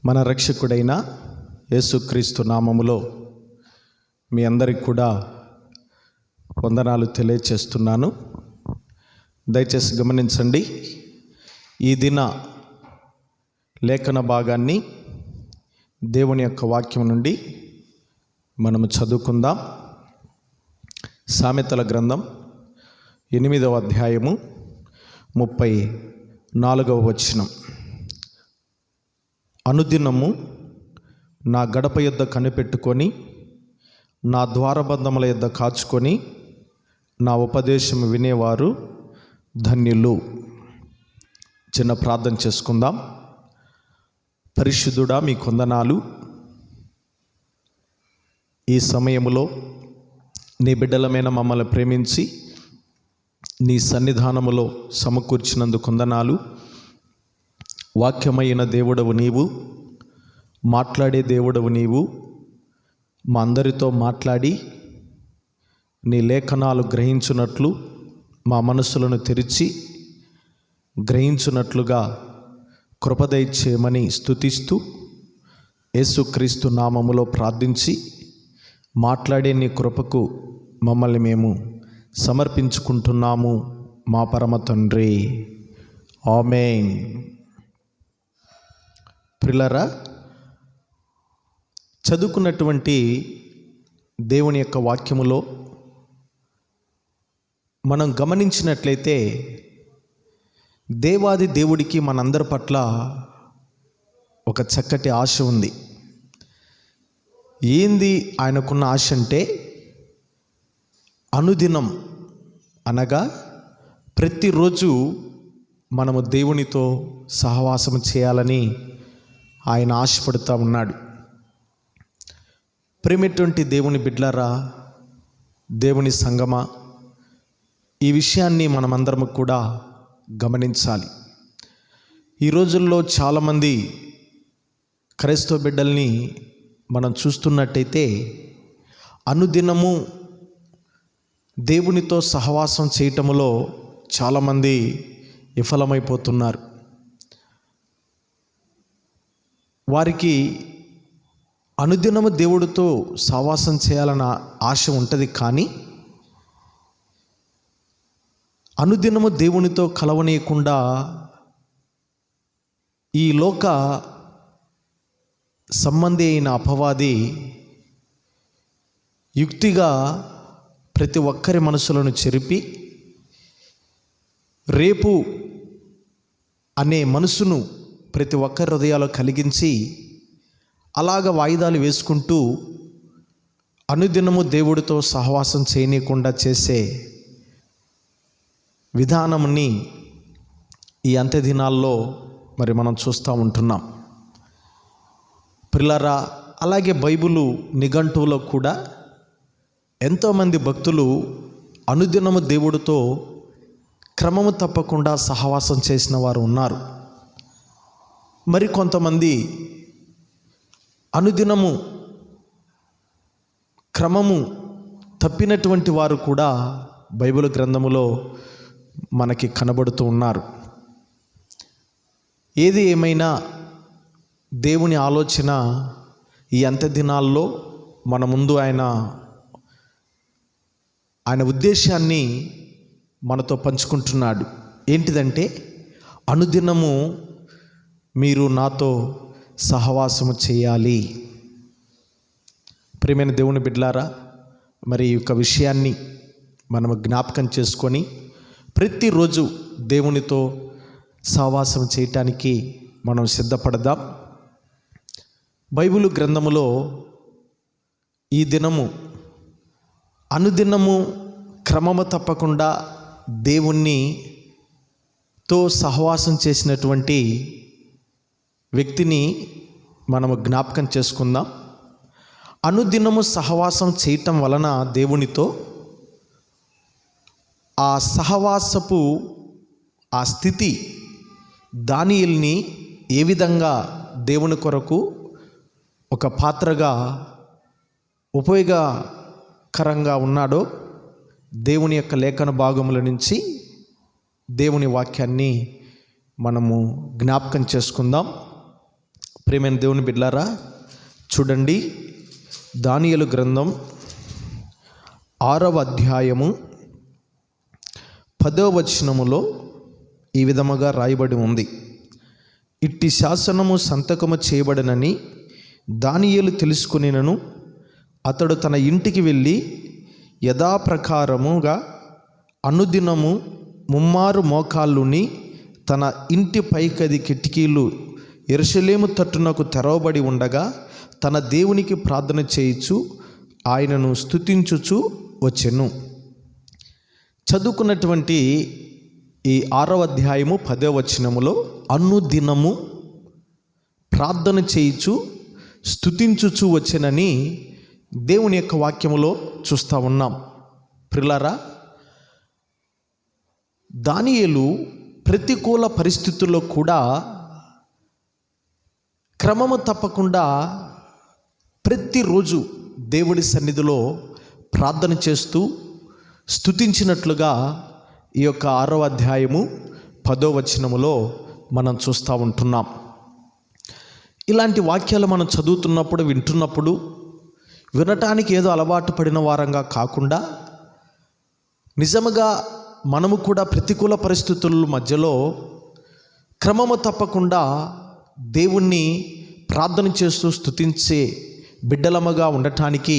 మన రక్షకుడైన యేసుక్రీస్తు నామములో మీ అందరికి కూడా వందనాలు తెలియచేస్తున్నాను. దయచేసి గమనించండి. ఈ దిన లేఖన భాగాన్ని దేవుని యొక్క వాక్యం నుండి మనము చదువుకుందాం. సామెతల గ్రంథం 8వ అధ్యాయము 34వ వచనం. అనుదినము నా గడప యొద్ద కనిపెట్టుకొని, నా ద్వారబంధముల యొద్ద కాచుకొని, నా ఉపదేశం వినేవారు ధన్యులు. చిన్న ప్రార్థన చేసుకుందాం. పరిశుద్ధుడా, మీ కొందనాలు. ఈ సమయములో నీ బిడ్డలమైన మమ్మల్ని ప్రేమించి నీ సన్నిధానములో సమకూర్చినందుకు కొందనాలు. వాక్యమైన దేవుడవు నీవు, మాట్లాడే దేవుడవు నీవు. మా అందరితో మాట్లాడి నీ లేఖనాలు గ్రహించున్నట్లు, మా మనసులను తెరిచి గ్రహించున్నట్లుగా కృపదయచేయమని స్తుతిస్తూ యేసుక్రీస్తు నామములో ప్రార్థించి మాట్లాడే నీ కృపకు మమ్మల్ని మేము సమర్పించుకుంటున్నాము మా పరమ తండ్రి. ఆమేన్. ప్రియులారా, చదువుకున్నటువంటి దేవుని యొక్క వాక్యములో మనం గమనించినట్లయితే దేవాది దేవుడికి మనందరి పట్ల ఒక చక్కటి ఆశ ఉంది. ఏంది ఆయనకున్న ఆశ అంటే, అనుదినం అనగా ప్రతిరోజు మనము దేవునితో సహవాసం చేయాలని ఆయన ఆశపడుతూ ఉన్నాడు. ప్రేమటువంటి దేవుని బిడ్డలారా, దేవుని సంగమా, ఈ విషయాన్ని మనమందరం కూడా గమనించాలి. ఈ రోజుల్లో చాలామంది క్రైస్తవ బిడ్డల్ని మనం చూస్తున్నట్టయితే అనుదినము దేవునితో సహవాసం చేయటములో చాలామంది విఫలమైపోతున్నారు. వారికి అనుదినము దేవుడితో సహవాసం చేయాలన్న ఆశ ఉంటుంది, కానీ అనుదినము దేవునితో కలవనీయకుండా ఈ లోక సంబంధి అయిన అపవాది యుక్తిగా ప్రతి ఒక్కరి మనసులను చెరిపి రేపు అనే మనసును ప్రతి ఒక్కరి హృదయాలు కలిగించి అలాగ వాయిదాలు వేసుకుంటూ అనుదినము దేవుడితో సహవాసం చేయనీయకుండా చేసే విధానంని ఈ అంత్య దినాల్లో మరి మనం చూస్తూ ఉంటున్నాం. ప్రియులారా, అలాగే బైబిలు నిఘంటువులో కూడా ఎంతోమంది భక్తులు అనుదినము దేవుడితో క్రమము తప్పకుండా సహవాసం చేసిన వారు ఉన్నారు. మరి కొంతమంది అనుదినము క్రమము తప్పినటువంటి వారు కూడా బైబిల్ గ్రంథములో మనకి కనబడుతూ ఉన్నారు. ఏది ఏమైనా దేవుని ఆలోచన ఈ అంత్య దినాల్లో మన ముందు ఆయన ఉద్దేశాన్ని మనతో పంచుకుంటున్నాడు. ఏంటిదంటే, అనుదినము మీరు నాతో సహవాసము చేయాలి. ప్రియమైన దేవుని బిడ్డలారా, మరి ఈ యొక్క విషయాన్ని మనము జ్ఞాపకం చేసుకొని ప్రతిరోజు దేవునితో సహవాసం చేయటానికి మనం సిద్ధపడదాం. బైబిలు గ్రంథములో ఈ దినము అనుదినము క్రమము తప్పకుండా దేవునితో సహవాసం చేసినటువంటి వ్యక్తిని మనము జ్ఞాపకం చేసుకుందాం. అనుదినము సహవాసం చేయటం వలన దేవునితో ఆ సహవాసపు ఆ స్థితి దానియేలుని ఏ విధంగా దేవుని కొరకు ఒక పాత్రగా ఉపయోగకరంగా ఉన్నాడో దేవుని యొక్క లేఖన భాగముల నుంచి దేవుని వాక్యాన్ని మనము జ్ఞాపకం చేసుకుందాం. ప్రియమైన దేవుని బిడ్డలారా, చూడండి, దానియేలు గ్రంథం 6వ అధ్యాయము 10వ వచనములో ఈ విధముగా రాయబడి ఉంది. ఇట్టి శాసనము సంతకము చేయబడనని దానియేలు తెలుసుకొనినను అతడు తన ఇంటికి వెళ్ళి యథాప్రకారముగా అనుదినము ముమ్మారు మోకాళ్ళుని తన ఇంటి పైకది కిటికీలు యెరూషలేము తట్టునకు తెరవబడి ఉండగా తన దేవునికి ప్రార్థన చేయుచు ఆయనను స్తుతించుచు వచ్చెను. చదువుకున్నటువంటి ఈ 6వ అధ్యాయము 10వ వచనములో అనుదినము ప్రార్థన చేయుచు స్తుతించుచు వచ్చెనని దేవుని యొక్క వాక్యములో చూస్తూ ఉన్నాం. ప్రియులారా, దానియేలు ప్రతికూల పరిస్థితుల్లో కూడా క్రమము తప్పకుండా ప్రతిరోజు దేవుడి సన్నిధిలో ప్రార్థన చేస్తూ స్తుతించినట్లుగా ఈ యొక్క 6వ అధ్యాయము 10వ వచనములో మనం చూస్తూ ఉంటున్నాం. ఇలాంటి వాక్యాలు మనం చదువుతున్నప్పుడు, వింటున్నప్పుడు వినటానికి ఏదో అలవాటు పడిన వారంగా కాకుండా నిజముగా మనము కూడా ప్రతికూల పరిస్థితుల మధ్యలో క్రమము తప్పకుండా దేవుణ్ణి ప్రార్థన చేస్తూ స్తుతించే బిడ్డలముగా ఉండటానికి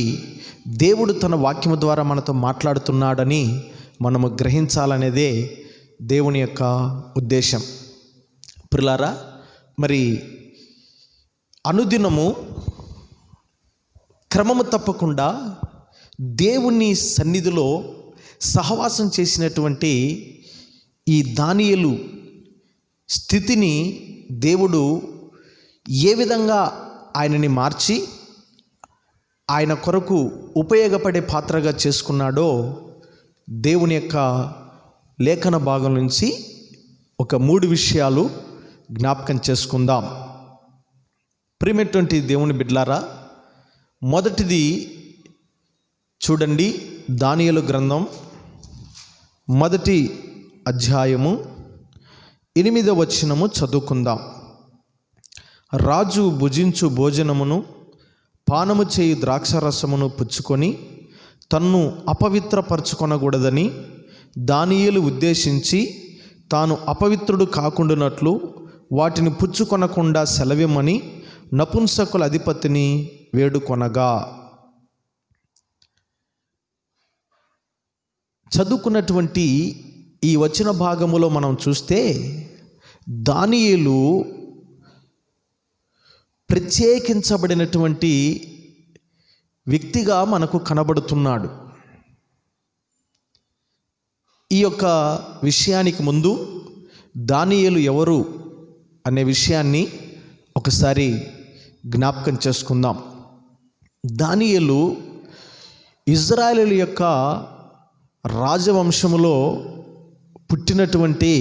దేవుడు తన వాక్యము ద్వారా మనతో మాట్లాడుతున్నాడని మనము గ్రహించాలనేదే దేవుని యొక్క ఉద్దేశం. ప్రియులారా, మరి అనుదినము క్రమము తప్పకుండా దేవుని సన్నిధిలో సహవాసం చేసినటువంటి ఈ దానియేలు స్థితిని దేవుడు ఏ విధంగా ఆయనని మార్చి ఆయన కొరకు ఉపయోగపడే పాత్రగా చేసుకున్నాడో దేవుని యొక్క లేఖన భాగం నుంచి ఒక 3 విషయాలు జ్ఞాపకం చేసుకుందాం. ప్రియమైనటువంటి దేవుని బిడ్డలారా, మొదటిది చూడండి, దానియేలు గ్రంథం 1వ అధ్యాయము 8వ వచనము చదువుకుందాం. రాజు భుజించు భోజనమును పానము చేయు ద్రాక్షరసమును పుచ్చుకొని తన్ను అపవిత్రపరచుకొనకూడదని దానియేలు ఉద్దేశించి తాను అపవిత్రుడు కాకుండానట్లు వాటిని పుచ్చుకొనకుండా సెలవిమ్మని నపుంసకుల అధిపతిని వేడుకొనగా. చదువుకున్నటువంటి ఈ వచన భాగములో మనం చూస్తే దానియేలు ప్రత్యేకించబడినటువంటి వ్యక్తిగా మనకు కనబడుతున్నాడు. ఈ యొక్క విషయానికి ముందు దానియేలు ఎవరు అనే విషయాన్ని ఒకసారి జ్ఞాపకం చేసుకుందాం. దానియేలు ఇజ్రాయేలు యొక్క రాజవంశములో పుట్టినటువంటి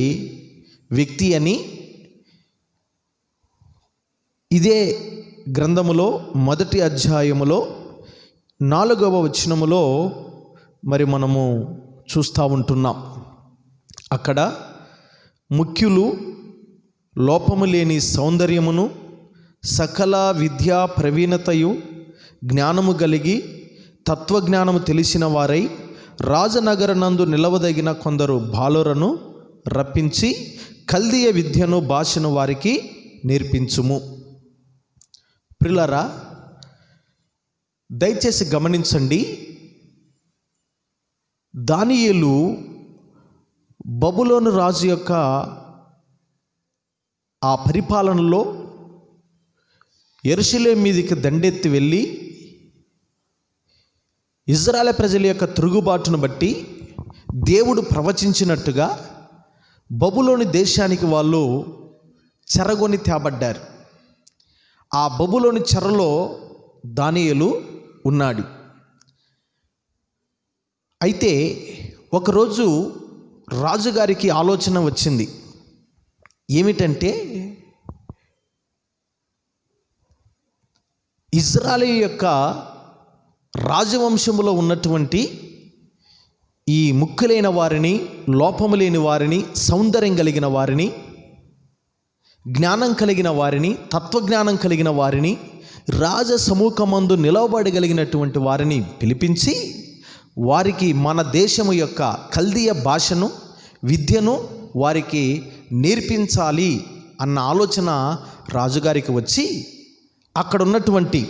వ్యక్తి అని ఇదే గ్రంథములో 1వ అధ్యాయములో 4వ వచనములో మరి మనము చూస్తూ ఉంటున్నాం. అక్కడ ముఖ్యులు లోపము లేని సౌందర్యమును సకల విద్యా ప్రవీణతయు జ్ఞానము కలిగి తత్వజ్ఞానము తెలిసిన వారై రాజనగరనందు నిలవదగిన కొందరు బాలురను రప్పించి కల్దీయ విద్యను భాషను వారికి నేర్పించుము. ప్రియులారా, దయచేసి గమనించండి, దానియేలు బబులోను రాజు యొక్క ఆ పరిపాలనలో యెరూషలేము మీదికి దండెత్తి వెళ్ళి ఇజ్రాయేల్ ప్రజల యొక్క తిరుగుబాటును బట్టి దేవుడు ప్రవచించినట్టుగా బబులోని దేశానికి వాళ్ళు చెరగొని తేబడ్డారు. ఆ బబులోని చెరలో దానియేలు ఉన్నాడు. అయితే ఒకరోజు రాజుగారికి ఆలోచన వచ్చింది. ఏమిటంటే, ఇజ్రాయేలు యొక్క రాజవంశములో ఉన్నటువంటి ఈ ముక్కులైన వారిని, లోపము లేని వారిని, సౌందర్యం కలిగిన వారిని జ్ఞానం కలిగిన వారిని, తత్వజ్ఞానం కలిగిన వారిని, రాజ సముఖమందు నిలవబడగలిగినటువంటి వారిని పిలిపించి వారికి మన దేశము యొక్క కల్దీయ భాషను, విద్యను వారికి నేర్పించాలి అన్న ఆలోచన రాజుగారికి వచ్చి అక్కడ ఉన్నటువంటి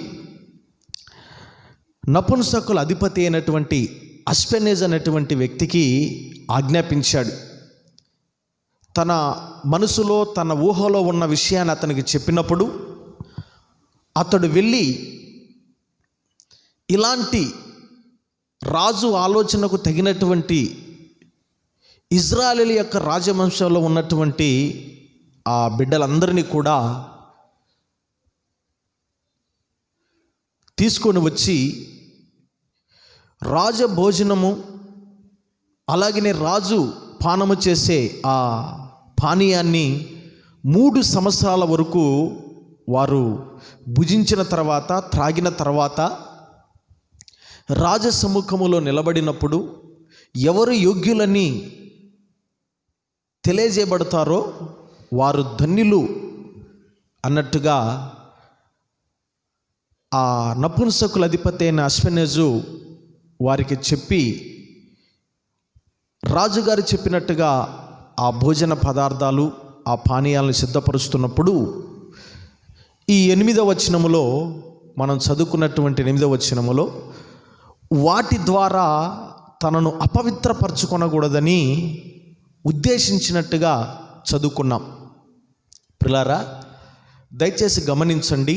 నపుంసకుల అధిపతి అయినటువంటి అష్పెనెజ్ అనేటువంటి వ్యక్తికి ఆజ్ఞాపించాడు. తన మనసులో, తన ఊహలో ఉన్న విషయాన్ని అతనికి చెప్పినప్పుడు అతడు వెళ్ళి ఇలాంటి రాజు ఆలోచనకు తగినటువంటి ఇజ్రాయేలు యొక్క రాజవంశంలో ఉన్నటువంటి ఆ బిడ్డలందరినీ కూడా తీసుకొని వచ్చి రాజభోజనము, అలాగనే రాజు పానము చేసే ఆ పానీయాన్ని 3 సంవత్సరాల వరకు వారు భుజించిన తర్వాత, త్రాగిన తర్వాత రాజసముఖములో నిలబడినప్పుడు ఎవరు యోగ్యులని తెలియజేయబడతారో వారు ధన్యులు అన్నట్టుగా ఆ నపుంసకుల అధిపతి అయిన అష్పెనెజు వారికి చెప్పి, రాజుగారు చెప్పినట్టుగా ఆ భోజన పదార్థాలు, ఆ పానీయాలను సిద్ధపరుస్తున్నప్పుడు ఈ 8వ వచనములో మనం చదువుకున్నటువంటి 8వ వచనములో వాటి ద్వారా తనను అపవిత్రపరచుకొనకూడదని ఉద్దేశించినట్టుగా చదువుకున్నాం. ప్రియులారా, దయచేసి గమనించండి.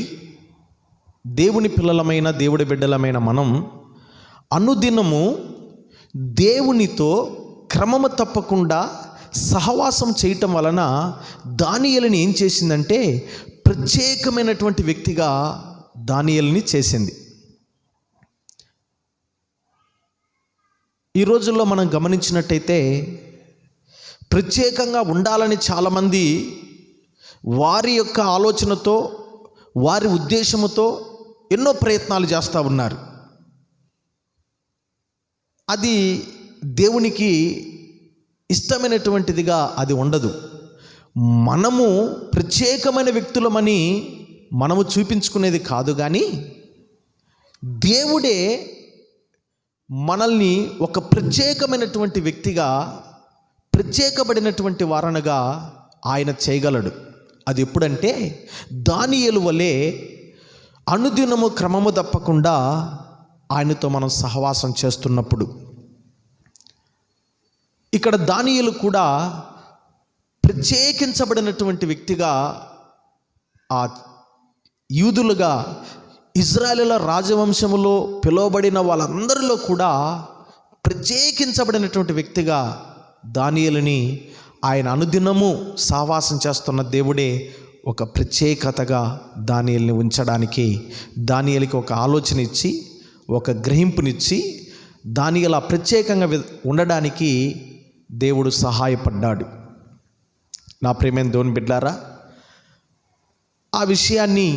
దేవుని పిల్లలమైన, దేవుడి బిడ్డలమైన మనం అనుదినము దేవునితో క్రమము తప్పకుండా సహవాసం చేయటం వలన దానియేలుని ఏం చేసిందంటే ప్రత్యేకమైనటువంటి వ్యక్తిగా దానియేలుని చేసింది. ఈ రోజుల్లో మనం గమనించినట్టయితే ప్రత్యేకంగా ఉండాలని చాలామంది వారి యొక్క ఆలోచనతో, వారి ఉద్దేశముతో ఎన్నో ప్రయత్నాలు చేస్తూ ఉన్నారు. అది దేవునికి ఇష్టమైనటువంటిదిగా అది ఉండదు. మనము ప్రత్యేకమైన వ్యక్తులమని మనము చూపించుకునేది కాదు, కానీ దేవుడే మనల్ని ఒక ప్రత్యేకమైనటువంటి వ్యక్తిగా, ప్రత్యేకపడినటువంటి వారనగా ఆయన చేయగలడు. అది ఎప్పుడంటే దానియేలు వలె అనుదినము క్రమము తప్పకుండా ఆయనతో మనం సహవాసం చేస్తున్నప్పుడు. ఇక్కడ దానియేలు కూడా ప్రత్యేకించబడినటువంటి వ్యక్తిగా, ఆ యూదులుగా ఇజ్రాయేలుల రాజవంశములో పిలువబడిన వాళ్ళందరిలో కూడా ప్రత్యేకించబడినటువంటి వ్యక్తిగా దానియేలుని ఆయన అనుదినము సహవాసం చేస్తున్న దేవుడే ఒక ప్రత్యేకతగా దానియేలుని ఉంచడానికి, దానియేలుకి ఒక ఆలోచన ఇచ్చి, ఒక గ్రహింపునిచ్చి, దానియేలు ప్రత్యేకంగా ఉండడానికి దేవుడు సహాయపడ్డాడు. నా ప్రియమైన దేవుని బిడ్డలారా, ఆ విషయాన్ని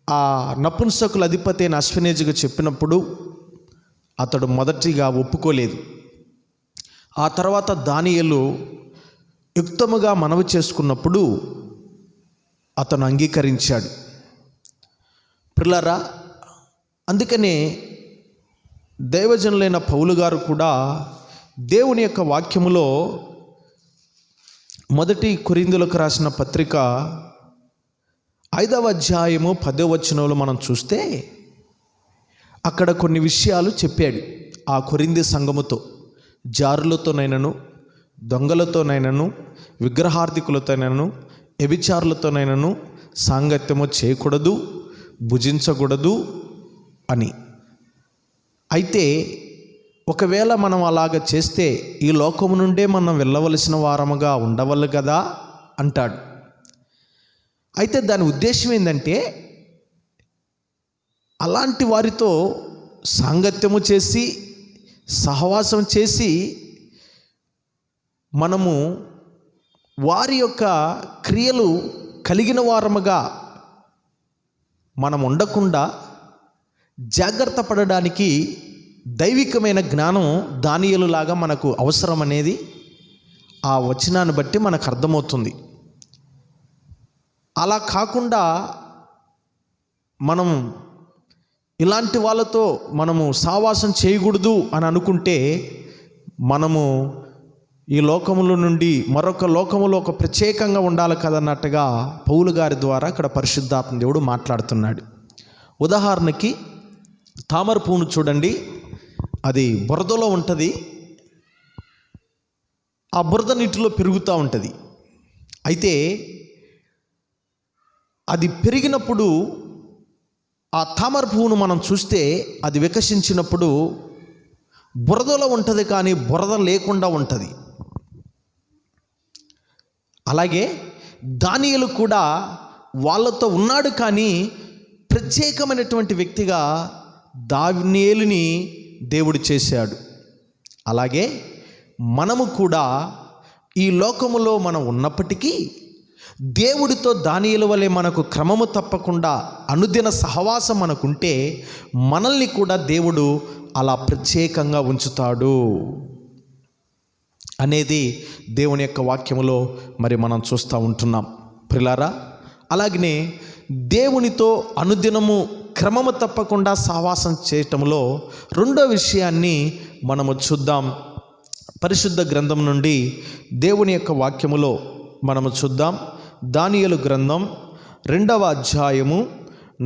ఆ నపుంసకుల అధిపతి అయిన అష్పెనెజుగా చెప్పినప్పుడు అతడు మొదటిగా ఒప్పుకోలేదు. ఆ తర్వాత దానియేలు యుక్తముగా మనవి చేసుకున్నప్పుడు అతను అంగీకరించాడు. ప్రియులారా, అందుకనే దైవజనులైన పౌలు గారు కూడా దేవుని యొక్క వాక్యములో 1 కొరింథీయులకు రాసిన పత్రిక 5వ అధ్యాయము 10వ వచనంలో మనం చూస్తే అక్కడ కొన్ని విషయాలు చెప్పాడు. ఆ కొరింథీ సంఘముతో, జారులతోనైనను, దొంగలతోనైనను, విగ్రహార్థికులతోనైనను, వ్యభిచారులతోనైనను సాంగత్యము చేయకూడదు, భుజించకూడదు అని. అయితే ఒకవేళ మనం అలాగ చేస్తే ఈ లోకము నుండే మనం వెళ్ళవలసిన వారముగా ఉండవల్లు కదా అంటాడు. అయితే దాని ఉద్దేశం ఏంటంటే అలాంటి వారితో సాంగత్యము చేసి, సహవాసం చేసి మనము వారి యొక్క క్రియలు కలిగిన వారముగా మనం ఉండకుండా జాగ్రత్త పడడానికి దైవికమైన జ్ఞానం దానియేలులాగా మనకు అవసరం అనేది ఆ వచనాన్ని బట్టి మనకు అర్థమవుతుంది. అలా కాకుండా మనం ఇలాంటి వాళ్ళతో మనము సావాసం చేయకూడదు అని అనుకుంటే మనము ఈ లోకములో నుండి మరొక లోకములో ఒక ప్రత్యేకంగా ఉండాలి కదన్నట్టుగా పౌలు గారి ద్వారా ఇక్కడ పరిశుద్ధాత్మ దేవుడు మాట్లాడుతున్నాడు. ఉదాహరణకి తామర పువ్వును చూడండి, అది బురదలో ఉంటుంది, ఆ బురద నీటిలో పెరుగుతూ ఉంటుంది. అయితే అది పెరిగినప్పుడు ఆ తామర పువ్వును మనం చూస్తే అది వికసించినప్పుడు బురదలో ఉంటుంది, కానీ బురద లేకుండా ఉంటుంది. అలాగే దానియేలు కూడా వాళ్ళతో ఉన్నాడు, కానీ ప్రత్యేకమైనటువంటి వ్యక్తిగా దానియేలుని దేవుడు చేశాడు. అలాగే మనము కూడా ఈ లోకములో మనం ఉన్నప్పటికీ దేవుడితో దానియేలు వలె మనకు క్రమము తప్పకుండా అనుదిన సహవాసం మనకుంటే మనల్ని కూడా దేవుడు అలా ప్రత్యేకంగా ఉంచుతాడు అనేది దేవుని యొక్క వాక్యములో మరి మనం చూస్తూ ఉంటున్నాం ప్రిలారా. అలాగనే దేవునితో అనుదినము క్రమము తప్పకుండా సహవాసం చేయటంలో రెండో విషయాన్ని మనము చూద్దాం. పరిశుద్ధ గ్రంథం నుండి దేవుని యొక్క వాక్యములో మనము చూద్దాం. దానియేలు గ్రంథం 2వ అధ్యాయము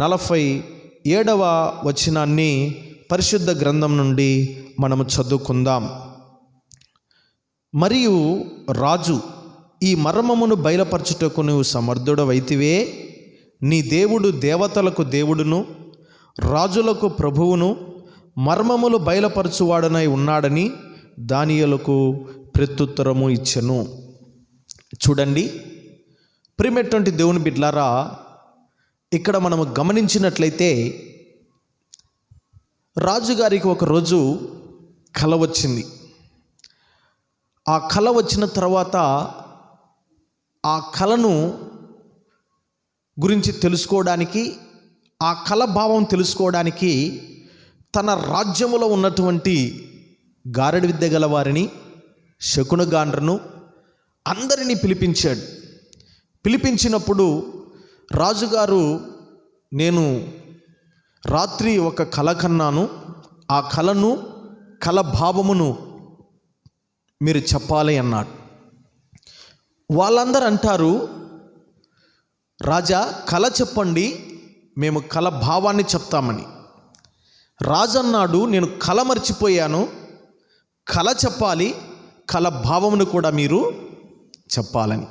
47వ వచనాన్ని పరిశుద్ధ గ్రంథం నుండి మనము చదువుకుందాం. మరియు రాజు, ఈ మర్మమును బయలుపరచుటకు నువ్వు సమర్థుడవైతివే, నీ దేవుడు దేవతలకు దేవుడును రాజులకు ప్రభువును మర్మములు బయలుపరచువాడనై ఉన్నాడని దానియేలుకు ప్రత్యుత్తరము ఇచ్చెను. చూడండి ప్రియమైనటువంటి దేవుని బిడ్డలారా, ఇక్కడ మనము గమనించినట్లయితే రాజుగారికి ఒకరోజు కల వచ్చింది. ఆ కల వచ్చిన తర్వాత ఆ కలను గురించి తెలుసుకోవడానికి, ఆ కల భావం తెలుసుకోవడానికి తన రాజ్యములో ఉన్నటువంటి గారడి విద్య గల వారిని, శకునగాండ్రను అందరినీ పిలిపించాడు. పిలిపించినప్పుడు రాజుగారు, నేను రాత్రి ఒక కల కన్నాను, ఆ కలను కల భావమును మీరు చెప్పాలి అన్నాడు. వాళ్ళందరూ అంటారు, రాజా కల చెప్పండి, మేము కల భావాన్ని చెప్తామని. రాజు అన్నాడు, నేను కల మర్చిపోయాను, కల చెప్పాలి, కల భావమును కూడా మీరు చెప్పాలని.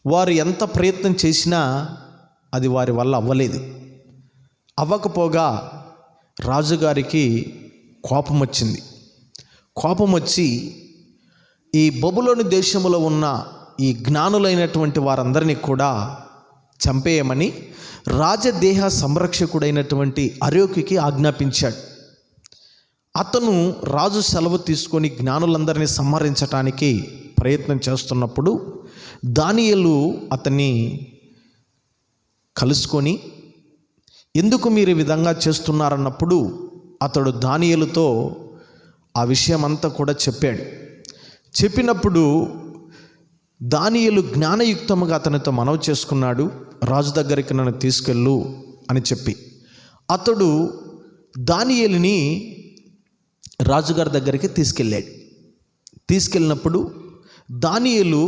వారు ఎంత ప్రయత్నం చేసినా అది వారి వల్ల అవ్వలేదు. అవ్వకపోగా రాజుగారికి కోపం వచ్చింది. కోపం వచ్చి ఈ బబులోని దేశంలో ఉన్న ఈ జ్ఞానులైనటువంటి వారందరినీ కూడా చంపేయమని రాజదేహ సంరక్షకుడైనటువంటి అర్యోకుకి ఆజ్ఞాపించాడు. అతను రాజు సెలవు తీసుకొని జ్ఞానులందరినీ సంహరించటానికి ప్రయత్నం చేస్తున్నప్పుడు దానియేలు అతన్ని కలుసుకొని, ఎందుకు మీరు ఈ విధంగా చేస్తున్నారన్నప్పుడు అతడు దానియేలుతో ఆ విషయం అంతా కూడా చెప్పాడు. చెప్పినప్పుడు దానియేలు జ్ఞానయుక్తముగా అతనితో మనవి చేసుకున్నాడు, రాజు దగ్గరికి నన్ను తీసుకెళ్ళు అని చెప్పి. అతడు దానియేలుని రాజుగారి దగ్గరికి తీసుకెళ్ళాడు. తీసుకెళ్ళినప్పుడు దానియేలు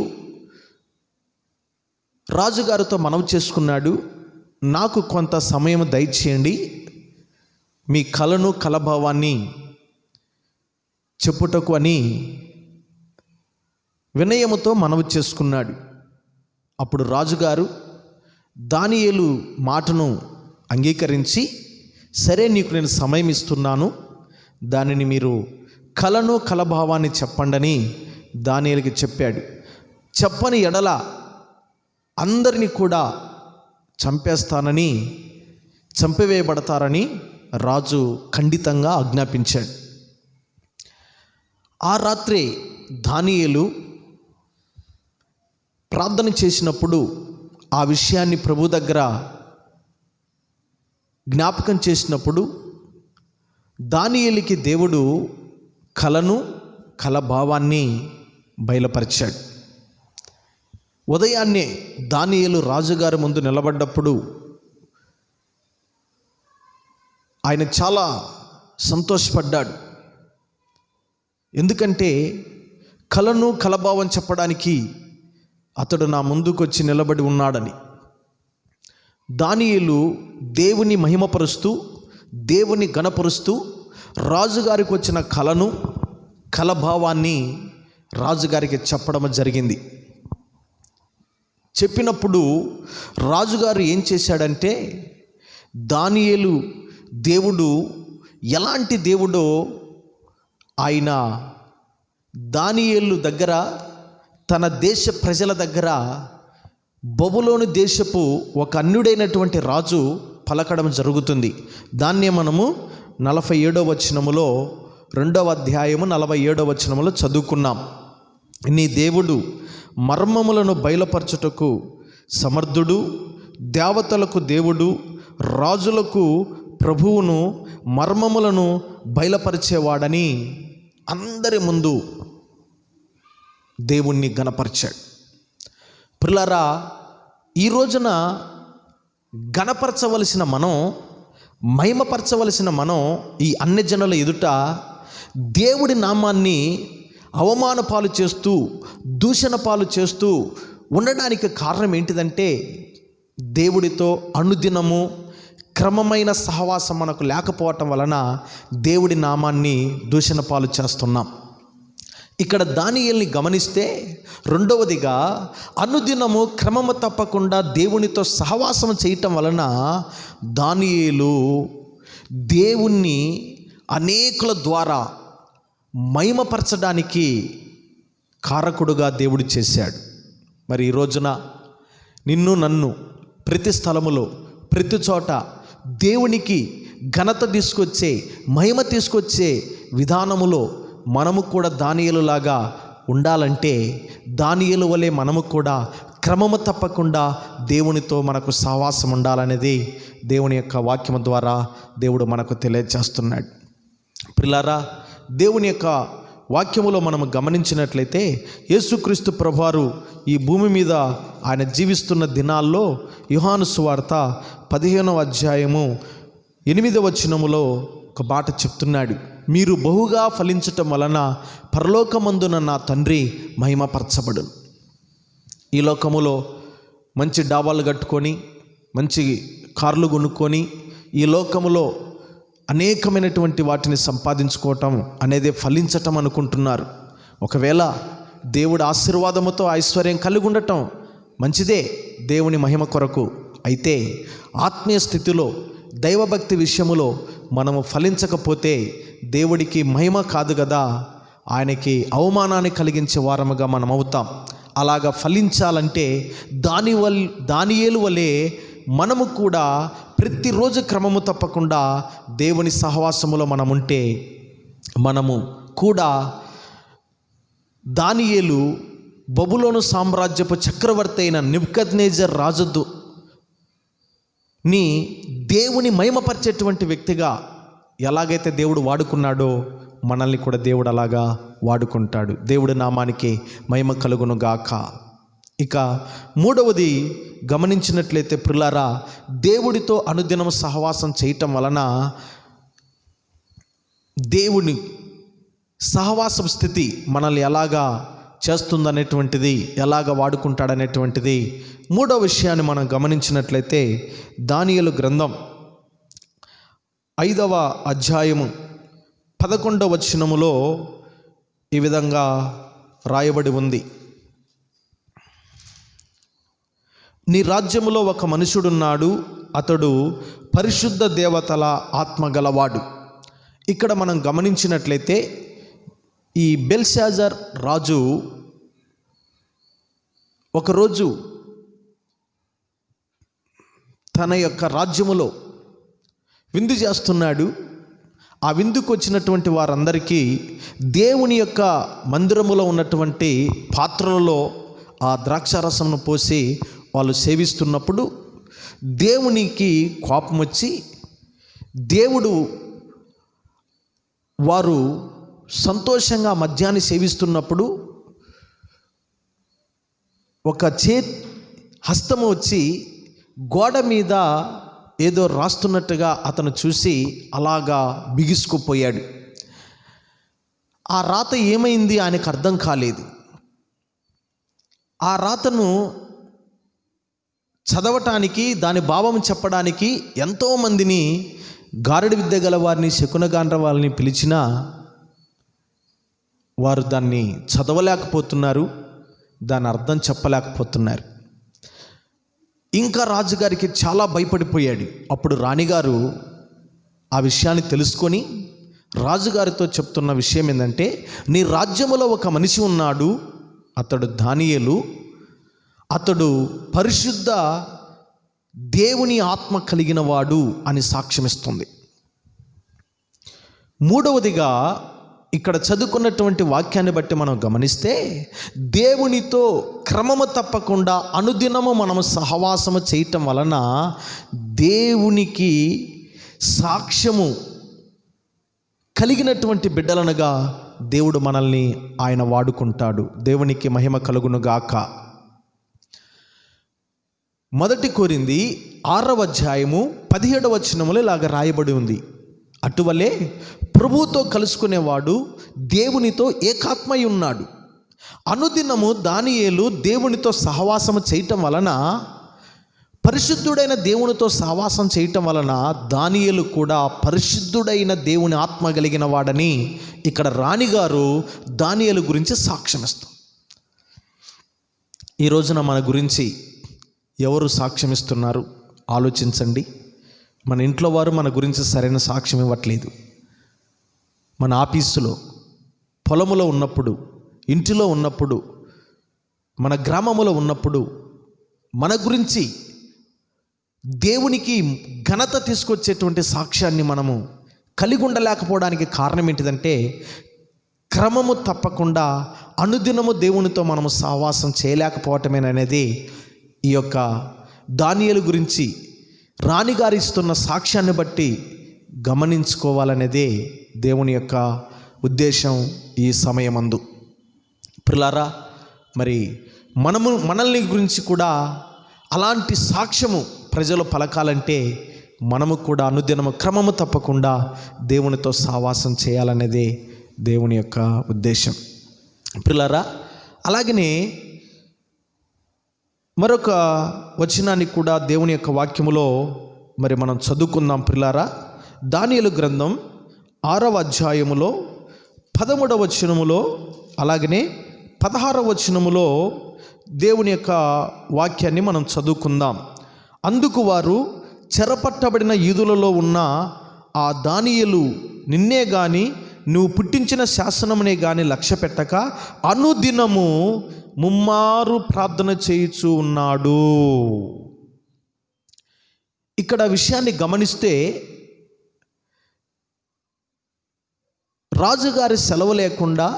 రాజుగారితో మనవి చేసుకున్నాడు, నాకు కొంత సమయం దయచేయండి, మీ కలను కలభావాన్ని చెప్పుటకు అని వినయముతో మనవి చేసుకున్నాడు. అప్పుడు రాజుగారు దానియేలు మాటను అంగీకరించి, సరే నీకు నేను సమయం ఇస్తున్నాను, దానిని మీరు కలను కలభావాన్ని చెప్పండని దానియేలుకి చెప్పాడు. చెప్పని ఎడల అందరినీ కూడా చంపేస్తానని, చంపివేయబడతారని రాజు ఖండితంగా ఆజ్ఞాపించాడు. ఆ రాత్రి దానియేలు ప్రార్థన చేసినప్పుడు ఆ విషయాన్ని ప్రభు దగ్గర జ్ఞాపకం చేసినప్పుడు దానియేలుకి దేవుడు కలను కలభావాన్ని బయలుపరిచాడు. ఉదయాన్నే దానియేలు రాజుగారి ముందు నిలబడ్డప్పుడు ఆయన చాలా సంతోషపడ్డాడు. ఎందుకంటే కలను కలభావం చెప్పడానికి అతడు నా ముందుకొచ్చి నిలబడి ఉన్నాడని. దానియేలు దేవుని మహిమపరుస్తూ, దేవుని గణపరుస్తూ రాజుగారికి వచ్చిన కలను కలభావాన్ని రాజుగారికి చెప్పడం జరిగింది. చెప్పినప్పుడు రాజుగారు ఏం చేశాడంటే, దానియేలు దేవుడు ఎలాంటి దేవుడో ఆయన దానియేలు దగ్గర, తన దేశ ప్రజల దగ్గర బబులోను దేశపు ఒక అన్యుడైనటువంటి రాజు పలకడం జరుగుతుంది. దాన్నే మనము 47వ వచనములో 2వ అధ్యాయము 47వ వచనములో చదువుకున్నాం. నీ దేవుడు మర్మములను బయలుపరచుటకు సమర్థుడు, దేవతలకు దేవుడు, రాజులకు ప్రభువును, మర్మములను బయలుపరిచేవాడని అందరి ముందు దేవుణ్ణి గణపరిచాడు. ప్రియులారా, ఈ రోజున గణపరచవలసిన మనం, మహిమపరచవలసిన మనం ఈ అన్యజనుల ఎదుట దేవుడి నామాన్ని అవమాన పాలు చేస్తూ, దూషణ పాలు చేస్తూ ఉండడానికి కారణం ఏంటిదంటే, దేవుడితో అనుదినము క్రమమైన సహవాసం మనకు లేకపోవటం వలన దేవుడి నామాన్ని దూషణ పాలు చేస్తున్నాం. ఇక్కడ దానియేలుని గమనిస్తే, రెండవదిగా అనుదినము క్రమము తప్పకుండా దేవునితో సహవాసం చేయటం వలన దానియేలు దేవుణ్ణి అనేకుల ద్వారా మహిమపరచడానికి కారకుడుగా దేవుడు చేశాడు. మరి ఈ రోజున నిన్ను నన్ను ప్రతి స్థలములో, ప్రతి చోట దేవునికి ఘనత తీసుకొచ్చే, మహిమ తీసుకొచ్చే విధానములో మనము కూడా దానియేలులాగా ఉండాలంటే, దానియేలు వలె మనము కూడా క్రమము తప్పకుండా దేవునితో మనకు సహవాసం ఉండాలనేది దేవుని యొక్క వాక్యము ద్వారా దేవుడు మనకు తెలియజేస్తున్నాడు. ప్రియులారా, దేవుని యొక్క వాక్యములో మనము గమనించినట్లయితే, యేసుక్రీస్తు ప్రభువారు ఈ భూమి మీద ఆయన జీవిస్తున్న దినాల్లో యోహాను సువార్త 15వ అధ్యాయము 8వ వచనములో ఒక మాట చెప్తున్నాడు. మీరు బహుగా ఫలించటం వలన పరలోకమందున నా తండ్రి మహిమపరచబడును. ఈ లోకములో మంచి డాబాలు కట్టుకొని, మంచి కార్లు కొనుక్కొని, ఈ లోకములో అనేకమైనటువంటి వాటిని సంపాదించుకోవటం అనేది ఫలించటం అనుకుంటున్నారు. ఒకవేళ దేవుడి ఆశీర్వాదముతో ఐశ్వర్యం కలిగి ఉండటం మంచిదే, దేవుని మహిమ కొరకు. అయితే ఆత్మీయ స్థితిలో, దైవభక్తి విషయములో మనము ఫలించకపోతే దేవుడికి మహిమ కాదు కదా, ఆయనకి కలిగించే వారముగా మనం అవుతాం. అలాగా ఫలించాలంటే దానియేలు వలె మనము కూడా ప్రతిరోజు క్రమము తప్పకుండా దేవుని సహవాసములో మనం ఉంటే, మనము కూడా దానియేలు బబులోను సామ్రాజ్యపు చక్రవర్తి అయిన నెబుకద్నెజర్ రాజుని దేవుని మహిమపరిచేటువంటి వ్యక్తిగా ఎలాగైతే దేవుడు వాడుకున్నాడో, మనల్ని కూడా దేవుడు అలాగా వాడుకుంటాడు. దేవుడి నామానికి మహిమ కలుగును గాక. ఇక మూడవది గమనించినట్లయితే ప్రియులారా, దేవుడితో అనుదినం సహవాసం చేయటం వలన దేవుని సహవాస స్థితి మనల్ని ఎలాగా చేస్తుందనేటువంటిది, ఎలాగ వాడుకుంటాడనేటువంటిది మూడో విషయాన్ని మనం గమనించినట్లయితే, దానియేలు గ్రంథం 5వ అధ్యాయము 11వ వచనములో ఈ విధంగా రాయబడి ఉంది. నీ రాజ్యములో ఒక మనుషుడున్నాడు, అతడు పరిశుద్ధ దేవతల ఆత్మ గలవాడు. ఇక్కడ మనం గమనించినట్లయితే, ఈ బెల్షాజర్ రాజు ఒకరోజు తన యొక్క రాజ్యములో విందు చేస్తున్నాడు. ఆ విందుకు వచ్చినటువంటి వారందరికీ దేవుని యొక్క మందిరములో ఉన్నటువంటి పాత్రలలో ఆ ద్రాక్షారసమును పోసి వాళ్ళు సేవిస్తున్నప్పుడు దేవునికి కోపం వచ్చి, దేవుడు వారు సంతోషంగా మద్యాన్ని సేవిస్తున్నప్పుడు ఒక హస్తము వచ్చి గోడ మీద ఏదో రాస్తున్నట్టుగా అతను చూసి అలాగా బిగుసుకుపోయాడు. ఆ రాత ఏమైంది ఆయనకు అర్థం కాలేదు. ఆ రాతను చదవటానికి, దాని భావం చెప్పడానికి ఎంతోమందిని, గారడి విద్య గల వారిని, శకునగాండ్ర వాళ్ళని పిలిచినా వారు దాన్ని చదవలేకపోతున్నారు, దాని అర్థం చెప్పలేకపోతున్నారు. ఇంకా రాజుగారికి చాలా భయపడిపోయాడు. అప్పుడు రాణిగారు ఆ విషయాన్ని తెలుసుకొని రాజుగారితో చెప్తున్న విషయం ఏంటంటే, నీ రాజ్యములో ఒక మనిషి ఉన్నాడు, అతడు దానియేలు, అతడు పరిశుద్ధ దేవుని ఆత్మ కలిగిన వాడు అని సాక్ష్యమిస్తుంది. మూడవదిగా ఇక్కడ చదువుకున్నటువంటి వాక్యాన్ని బట్టి మనం గమనిస్తే, దేవునితో క్రమము తప్పకుండా అనుదినము మనము సహవాసము చేయటం వలన దేవునికి సాక్ష్యము కలిగినటువంటి బిడ్డలనుగా దేవుడు మనల్ని ఆయన వాడుకుంటాడు. దేవునికి మహిమ కలుగునుగాక. 1 కొరింథీ 6:17 ఇలాగ రాయబడి ఉంది, అటువలే ప్రభువుతో కలుసుకునేవాడు దేవునితో ఏకాత్మై ఉన్నాడు. అనుదినము దానియేలు దేవునితో సహవాసము చేయటం వలన, పరిశుద్ధుడైన దేవునితో సహవాసం చేయటం వలన దానియేలు కూడా పరిశుద్ధుడైన దేవుని ఆత్మ కలిగిన వాడని ఇక్కడ రాణిగారు దానియేలు గురించి సాక్ష్యమిస్తారు. ఈ రోజున మన గురించి ఎవరు సాక్ష్యమిస్తున్నారు ఆలోచించండి. మన ఇంట్లో వారు మన గురించి సరైన సాక్ష్యం ఇవ్వట్లేదు. మన ఆఫీసులో, పొలములో ఉన్నప్పుడు, ఇంటిలో ఉన్నప్పుడు, మన గ్రామములో ఉన్నప్పుడు మన గురించి దేవునికి ఘనత తీసుకొచ్చేటువంటి సాక్ష్యాన్ని మనము కలిగి ఉండలేకపోవడానికి కారణం ఏంటిదంటే, క్రమము తప్పకుండా అనుదినము దేవునితో మనము సహవాసం చేయలేకపోవటమేననేది ఈ యొక్క దానియేలు గురించి రాణిగారు ఇస్తున్న సాక్ష్యాన్ని బట్టి గమనించుకోవాలనేదే దేవుని యొక్క ఉద్దేశం ఈ సమయమందు. ప్రియులారా, మరి మనల్ని గురించి కూడా అలాంటి సాక్ష్యము ప్రజలు పలకాలంటే మనము కూడా అనుదినము క్రమము తప్పకుండా దేవునితో సహవాసం చేయాలనేదే దేవుని యొక్క ఉద్దేశం. ప్రియులారా, అలాగనే మరొక వచనాన్ని కూడా దేవుని యొక్క వాక్యములో మరి మనం చదువుకుందాం. ప్రియులారా, దానియేలు గ్రంథం 6వ అధ్యాయములో 13వ వచనములో అలాగనే 16వ వచనములో దేవుని యొక్క వాక్యాన్ని మనం చదువుకుందాం. అందుకు వారు, చెరపట్టబడిన యూదులలో ఉన్న ఆ దానియేలు నిన్నే గాని నువ్వు పుట్టించిన శాసనమునే గాని లక్ష్య పెట్టక అనుదినము ముమ్మారు ప్రార్థన చేయుచూ ఉన్నాడు. ఇక్కడ విషయాన్ని గమనిస్తే, రాజుగారి సెలవు లేకుండా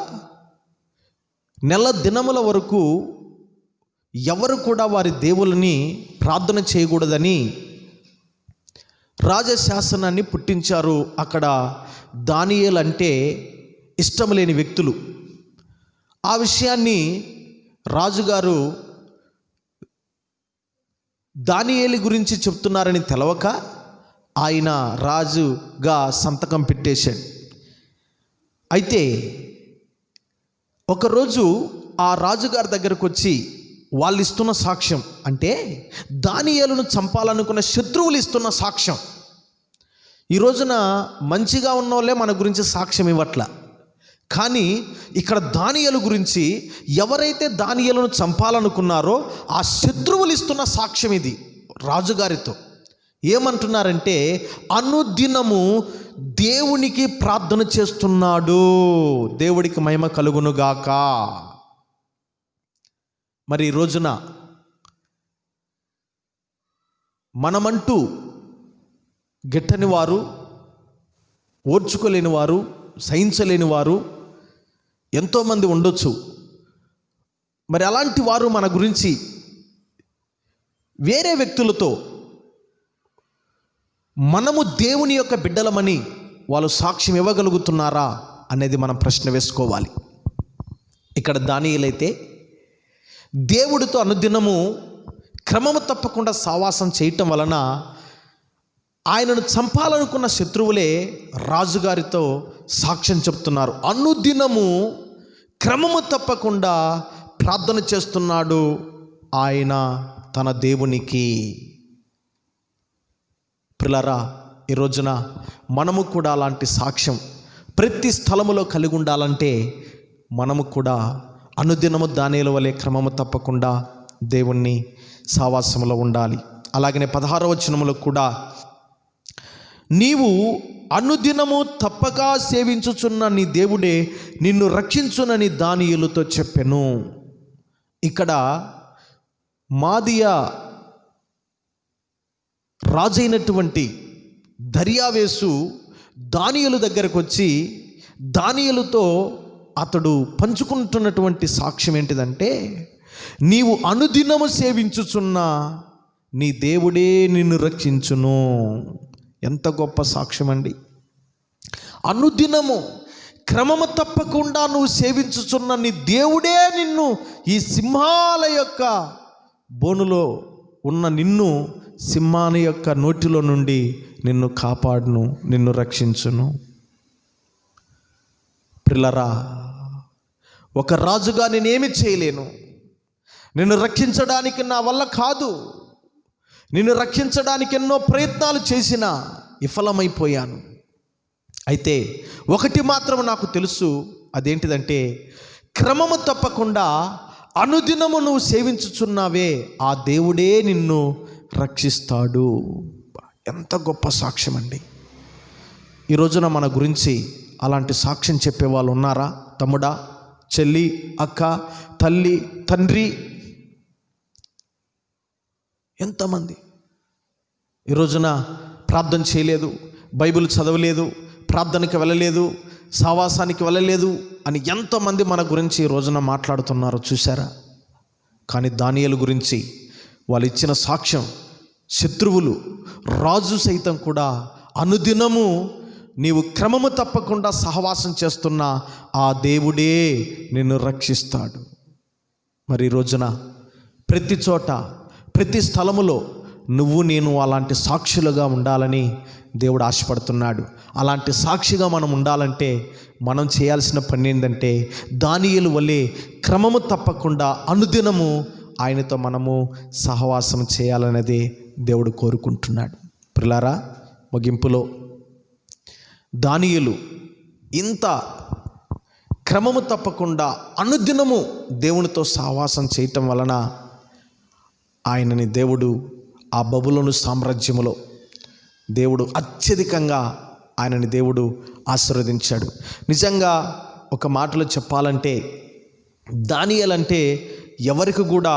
నెల దినముల వరకు ఎవరు కూడా వారి దేవులని ప్రార్థన చేయకూడదని రాజశాసనాన్ని పుట్టించారు. అక్కడ దానియేలు అంటే ఇష్టం లేని వ్యక్తులు. ఆ విషయాన్ని రాజుగారు దానియేలు గురించి చెప్తున్నారని తెలవక ఆయన రాజుగా సంతకం పెట్టేశాడు. అయితే ఒకరోజు ఆ రాజుగారి దగ్గరకు వచ్చి వాళ్ళు ఇస్తున్న సాక్ష్యం అంటే, దానియేలును చంపాలనుకున్న శత్రువులు ఇస్తున్న సాక్ష్యం. ఈ రోజున మంచిగా ఉన్న వాళ్ళే మన గురించి సాక్ష్యం ఇవ్వట్ల. కానీ ఇక్కడ దానియేలు గురించి ఎవరైతే దానియేలును చంపాలనుకున్నారో ఆ శత్రువులు ఇస్తున్న సాక్ష్యం ఇది రాజుగారితో. ఏమంటున్నారంటే, అనుదినము దేవునికి ప్రార్థన చేస్తున్నాడు. దేవుడికి మహిమ కలుగునుగాక. మరి ఈ రోజున మనమంటూ గిట్టని వారు, ఓర్చుకోలేని వారు, సహించలేని వారు ఎంతోమంది ఉండొచ్చు. మరి అలాంటి వారు మన గురించి వేరే వ్యక్తులతో మనము దేవుని యొక్క బిడ్డలమని వాళ్ళు సాక్ష్యం ఇవ్వగలుగుతున్నారా అనేది మనం ప్రశ్న వేసుకోవాలి. ఇక్కడ దానియేలైతే దేవుడితో అనుదినము క్రమము తప్పకుండా సావాసం చేయటం వలన ఆయనను చంపాలనుకున్న శత్రువులే రాజుగారితో సాక్ష్యం చెప్తున్నారు. అనుదినము క్రమము తప్పకుండా ప్రార్థన చేస్తున్నాడు ఆయన తన దేవునికి. ప్రియులారా, ఈ రోజున మనము కూడా అలాంటి సాక్ష్యం ప్రతి స్థలములో కలిగి ఉండాలంటే మనము కూడా అనుదినము దానియేలు వలె క్రమము తప్పకుండా దేవుణ్ణి సావాసములో ఉండాలి. అలాగనే 16వ వచనములో కూడా నీవు అనుదినము తప్పక సేవించుచున్న నీ దేవుడే నిన్ను రక్షించునని దానియేలుతో చెప్పెను. ఇక్కడ మాదియా రాజైనటువంటి దర్యావేసు దానియేలు దగ్గరకు వచ్చి దానియేలుతో అతడు పంచుకుంటున్నటువంటి సాక్ష్యం ఏంటిదంటే, నీవు అనుదినము సేవించుచున్న నీ దేవుడే నిన్ను రక్షించును. ఎంత గొప్ప సాక్ష్యం అండి! అనుదినము క్రమము తప్పకుండా నువ్వు సేవించుచున్న నీ దేవుడే నిన్ను, ఈ సింహాల యొక్క బోనులో ఉన్న నిన్ను సింహాని యొక్క నోటిలో నుండి నిన్ను కాపాడును, నిన్ను రక్షించును. ప్రియులారా, ఒక రాజుగా నేనేమి చేయలేను, నిన్ను రక్షించడానికి నా వల్ల కాదు, నిన్ను రక్షించడానికి ఎన్నో ప్రయత్నాలు చేసినా విఫలమైపోయాను. అయితే ఒకటి మాత్రం నాకు తెలుసు, అదేంటిదంటే క్రమము తప్పకుండా అనుదినము నువ్వు సేవించుచున్నావే ఆ దేవుడే నిన్ను రక్షిస్తాడు. ఎంత గొప్ప సాక్ష్యం అండి! ఈ రోజున మన గురించి అలాంటి సాక్ష్యం చెప్పేవాళ్ళు ఉన్నారా? తమ్ముడా, చెల్లి, అక్క, తల్లి, తండ్రి, ఎంతమంది ఈ రోజున ప్రార్థన చేయలేదు, బైబిల్ చదవలేదు, ప్రార్థనకి వెళ్ళలేదు, సావాసానికి వెళ్ళలేదు అని ఎంతోమంది మన గురించి ఈ రోజున మాట్లాడుతున్నారో చూసారా? కానీ దానియేలు గురించి వాళ్ళు ఇచ్చిన సాక్ష్యం, శత్రువులు, రాజు సైతం కూడా అనుదినము నీవు క్రమము తప్పకుండా సహవాసం చేస్తున్న ఆ దేవుడే నిన్ను రక్షిస్తాడు. మరి ఈ రోజున ప్రతి చోట ప్రతి స్థలములో నువ్వు నేను అలాంటి సాక్షులుగా ఉండాలని దేవుడు ఆశపడుతున్నాడు. అలాంటి సాక్షిగా మనం ఉండాలంటే మనం చేయాల్సిన పని ఏంటంటే దానియేలు వలె క్రమము తప్పకుండా అనుదినము ఆయనతో మనము సహవాసం చేయాలనేది దేవుడు కోరుకుంటున్నాడు. ప్రియులారా, ముగింపులో దానియేలు ఇంత క్రమము తప్పకుండా అనుదినము దేవునితో సహవాసం చేయటం వలన ఆయనని దేవుడు ఆ బబులోను సామ్రాజ్యములో దేవుడు అత్యధికంగా ఆయనని దేవుడు ఆశీర్వదించాడు. నిజంగా ఒక మాటలో చెప్పాలంటే దానియేలు అంటే ఎవరికి కూడా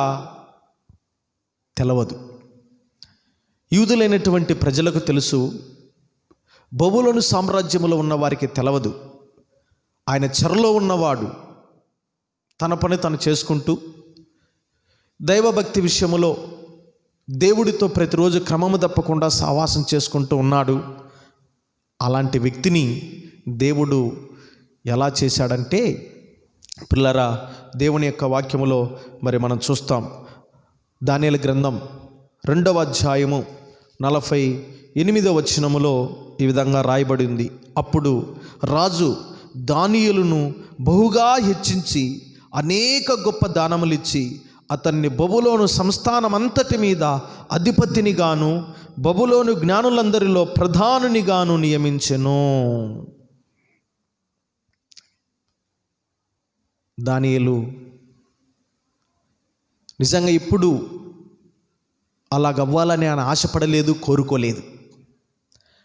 తెలవదు. యూదులైనటువంటి ప్రజలకు తెలుసు, బబులోను సామ్రాజ్యములో ఉన్న వారికి తెలవదు. ఆయన చెరలో ఉన్నవాడు తన పని తను చేసుకుంటూ దైవభక్తి విషయములో దేవుడితో ప్రతిరోజు క్రమము తప్పకుండా సావాసం చేసుకుంటూ ఉన్నాడు. అలాంటి వ్యక్తిని దేవుడు ఎలా చేశాడంటే, పిల్లరా, దేవుని యొక్క వాక్యములో మరి మనం చూస్తాం. దానియేలు గ్రంథం 2వ అధ్యాయము 48వ వచనములో ఈ విధంగా రాయబడి ఉంది. అప్పుడు రాజు దానియేలును బహుగా హెచ్చించి అనేక గొప్ప దానములిచ్చి అతన్ని బబులోను సంస్థానమంతటి మీద అధిపతినిగాను బబులోను జ్ఞానులందరిలో ప్రధానునిగాను నియమించెను. దానియేలు నిజంగా ఇప్పుడు అలాగవ్వాలని ఆయన ఆశపడలేదు, కోరుకోలేదు,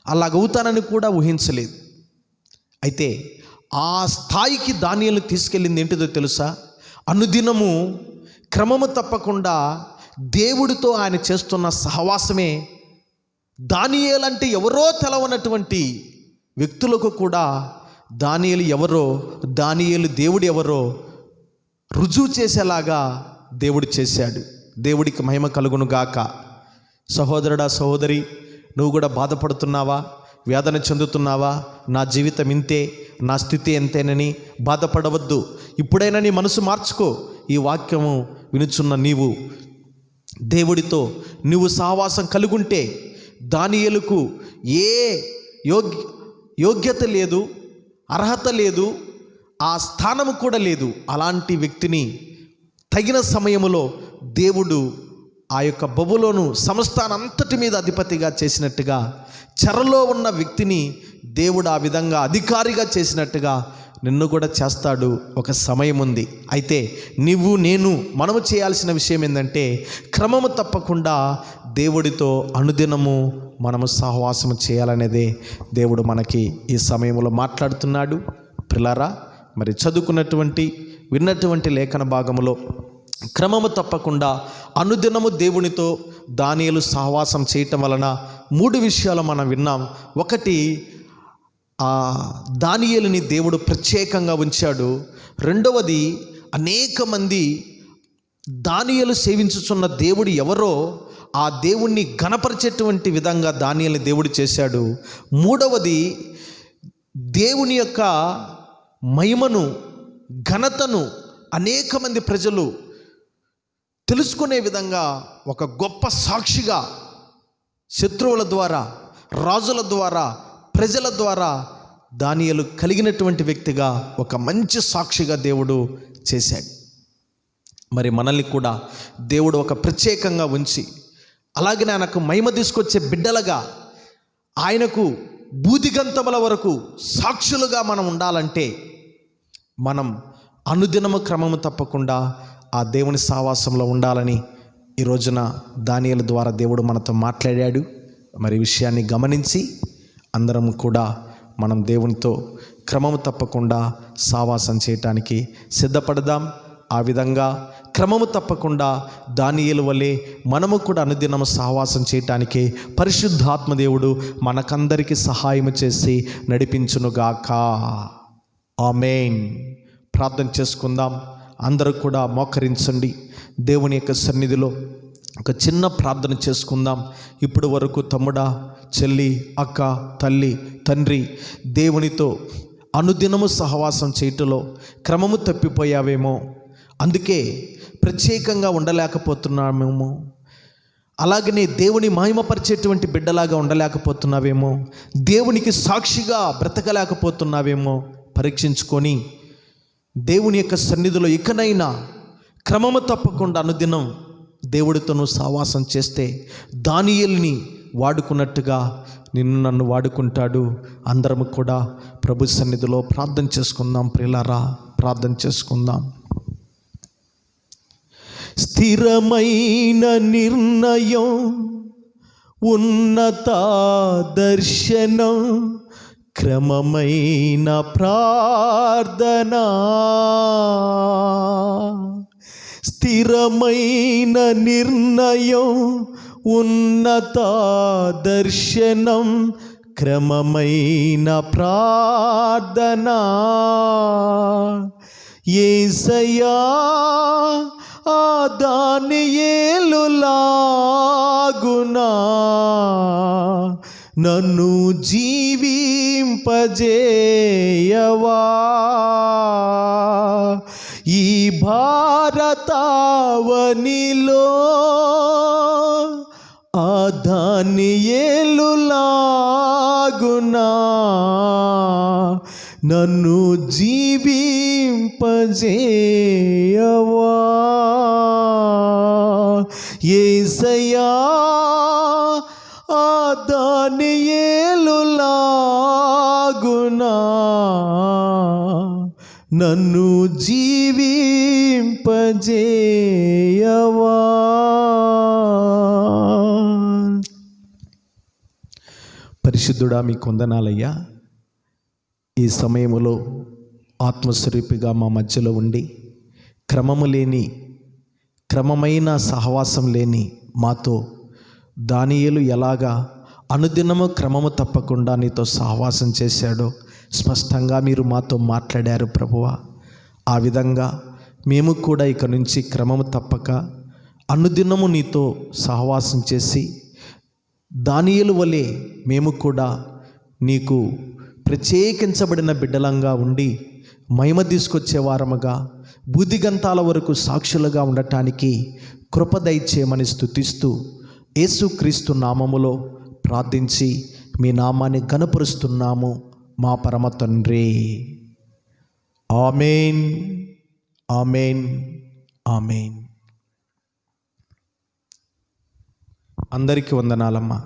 అలాగవుతానని కూడా ఊహించలేదు. అయితే ఆ స్థాయికి దానియేలు తీసుకెళ్ళింది ఏంటిదో తెలుసా? అనుదినము క్రమము తప్పకుండా దేవుడితో ఆయన చేస్తున్న సహవాసమే దానియేలు అంటే ఎవరో తెలవనటువంటి వ్యక్తులకు కూడా దానియేలు ఎవరో, దానియేలు దేవుడు ఎవరో రుజువు చేసేలాగా దేవుడు చేశాడు. దేవుడికి మహిమ కలుగును గాక. సహోదరుడా, సహోదరి, నువ్వు కూడా బాధపడుతున్నావా? వేదన చెందుతున్నావా? నా జీవితం ఇంతే, నా స్థితి ఎంతేనని బాధపడవద్దు. ఇప్పుడైనా నీ మనసు మార్చుకో. ఈ వాక్యము వినుచున్న నీవు దేవుడితో నువ్వు సహవాసం కలుగుంటే దానియేలుకు ఏ యోగ్యత లేదు, అర్హత లేదు, ఆ స్థానము కూడా లేదు. అలాంటి వ్యక్తిని తగిన సమయములో దేవుడు ఆ యొక్క బబులోను సంస్థానంతటి మీద అధిపతిగా చేసినట్టుగా, చెరలో ఉన్న వ్యక్తిని దేవుడు ఆ విధంగా అధికారిగా చేసినట్టుగా నిన్ను కూడా చేస్తాడు. ఒక సమయం ఉంది. అయితే మనము చేయాల్సిన విషయం ఏంటంటే, క్రమము తప్పకుండా దేవుడితో అనుదినము మనము సహవాసము చేయాలనేదే దేవుడు మనకి ఈ సమయంలో మాట్లాడుతున్నాడు. పిల్లరా, మరి విన్నటువంటి లేఖన భాగములో క్రమము తప్పకుండా అనుదినము దేవునితో దానియేలు సహవాసం చేయటం వలన 3 విషయాలు మనం విన్నాం. ఒకటి, దానియేలుని దేవుడు ప్రత్యేకంగా ఉంచాడు. రెండవది, అనేక మంది దానియేలు సేవించుచున్న దేవుడు ఎవరో ఆ దేవుణ్ణి ఘనపరిచేటువంటి విధంగా దానియేలుని దేవుడు చేశాడు. మూడవది, దేవుని యొక్క మహిమను, ఘనతను అనేక మంది ప్రజలు తెలుసుకునే విధంగా ఒక గొప్ప సాక్షిగా శత్రువుల ద్వారా, రాజుల ద్వారా, ప్రజల ద్వారా దానియేలు కలిగినటువంటి వ్యక్తిగా ఒక మంచి సాక్షిగా దేవుడు చేశాడు. మరి మనల్ని కూడా దేవుడు ఒక ప్రత్యేకంగా ఉంచి, అలాగే ఆయనకు మహిమ తీసుకొచ్చే బిడ్డలుగా, ఆయనకు బూదిగంతముల వరకు సాక్షులుగా మనం ఉండాలంటే మనం అనుదినము క్రమము తప్పకుండా ఆ దేవుని సహవాసంలో ఉండాలని ఈ రోజున దానియేలు ద్వారా దేవుడు మనతో మాట్లాడాడు. మరి విషయాన్ని గమనించి అందరం కూడా మనం దేవునితో క్రమము తప్పకుండా సహవాసం చేయటానికి సిద్ధపడదాం. ఆ విధంగా క్రమము తప్పకుండా దానియేలు వలె మనము కూడా అనుదినము సహవాసం చేయటానికి పరిశుద్ధాత్మ దేవుడు మనకందరికీ సహాయం చేసి నడిపించునుగాక. ఆమేన్. ప్రార్థన చేసుకుందాం. అందరూ కూడా మోకరించండి. దేవుని యొక్క సన్నిధిలో ఒక చిన్న ప్రార్థన చేసుకుందాం. ఇప్పుడు వరకు తమ్ముడా, చెల్లి, అక్క, తల్లి, తండ్రి దేవునితో అనుదినము సహవాసం చేయటంలో క్రమము తప్పిపోయావేమో, అందుకే ప్రత్యేకంగా ఉండలేకపోతున్నామేమో, అలాగనే దేవుని మహిమపరిచేటువంటి బిడ్డలాగా ఉండలేకపోతున్నావేమో, దేవునికి సాక్షిగా బ్రతకలేకపోతున్నావేమో పరీక్షించుకొని దేవుని యొక్క సన్నిధిలో ఇకనైనా క్రమము తప్పకుండా అనుదినం దేవుడితోనూ సహవాసం చేస్తే దానియేలుని వాడుకున్నట్టుగా నన్ను వాడుకుంటాడు. అందరము కూడా ప్రభు సన్నిధిలో ప్రార్థన చేసుకుందాం. ప్రియులారా, ప్రార్థన చేసుకుందాం. స్థిరమైన నిర్ణయం, ఉన్నత దర్శనం, క్రమమైన ప్రార్థన, స్థిరమైన నిర్ణయం, ఉన్నత దర్శనం, క్రమమైన ప్రార్థన, యేసయ్యా ఆ దానియేలులాగునా నన్ను జీవింపజేయవా, ఈ భారతావనిలో ఆ దానియేలులాగునా నన్ను జీవింపజేయవా, యేసయ్యా ఆ దానియేలులాగునా నన్ను జీవింపజేయవా. పరిశుద్ధుడా, మీకు వందనాలయ్యా. ఈ సమయంలో ఆత్మస్వరూపిగా మా మధ్యలో ఉండి క్రమమైన సహవాసం లేని మాతో దానియేలు ఎలాగా అనుదినము క్రమము తప్పకుండా నీతో సహవాసం చేశాడో స్పష్టంగా మీరు మాతో మాట్లాడారు ప్రభువా. ఆ విధంగా మేము కూడా ఇక నుంచి క్రమము తప్పక అనుదినము నీతో సహవాసం చేసి దానియేలు వలె మేము కూడా నీకు ప్రత్యేకించబడిన బిడ్డలంగా ఉండి మహిమ తీసుకొచ్చే వారముగా బుద్ధిగంతాల వరకు సాక్షులుగా ఉండటానికి కృప దయచేయమని స్తుతిస్తూ యేసుక్రీస్తు నామములో ప్రార్థించి మీ నామాన్ని ఘనపరుస్తున్నాము మా పరమ తండ్రి. ఆమేన్, ఆమేన్, ఆమేన్. అందరికీ వందనాలమ్మా.